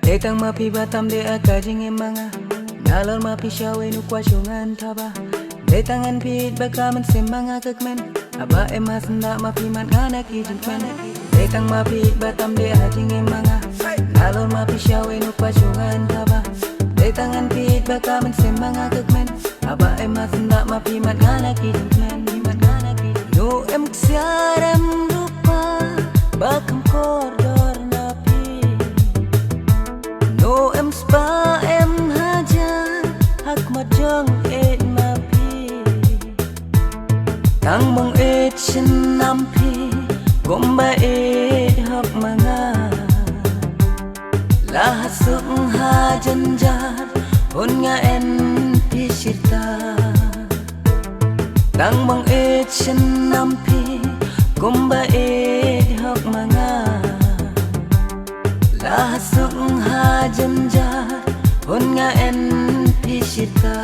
Detang mapi batam de akajing emanga Nalor mapi syawe nu kwasyongan taba Detangan pit bakaman semanga kekmen Aba emas ndak mapi man nganak ijengmen Detang mapi batam de akajing emanga Nalor mapi syawe nu kwasyongan taba Detangan pit bakaman semanga kekmen Aba emas ndak mapi man nganak ijengmen Nu em ksiarem lupa bakam koridor napi No em spa em hajar hak majong et mapi Tang mong et shin nampi gomba et hak manga Lahasuk hajanjar hon nga en pisirta Tang mong et shin nampi gomba et hak manga Lahasuk hajanjar hon nga en pisirta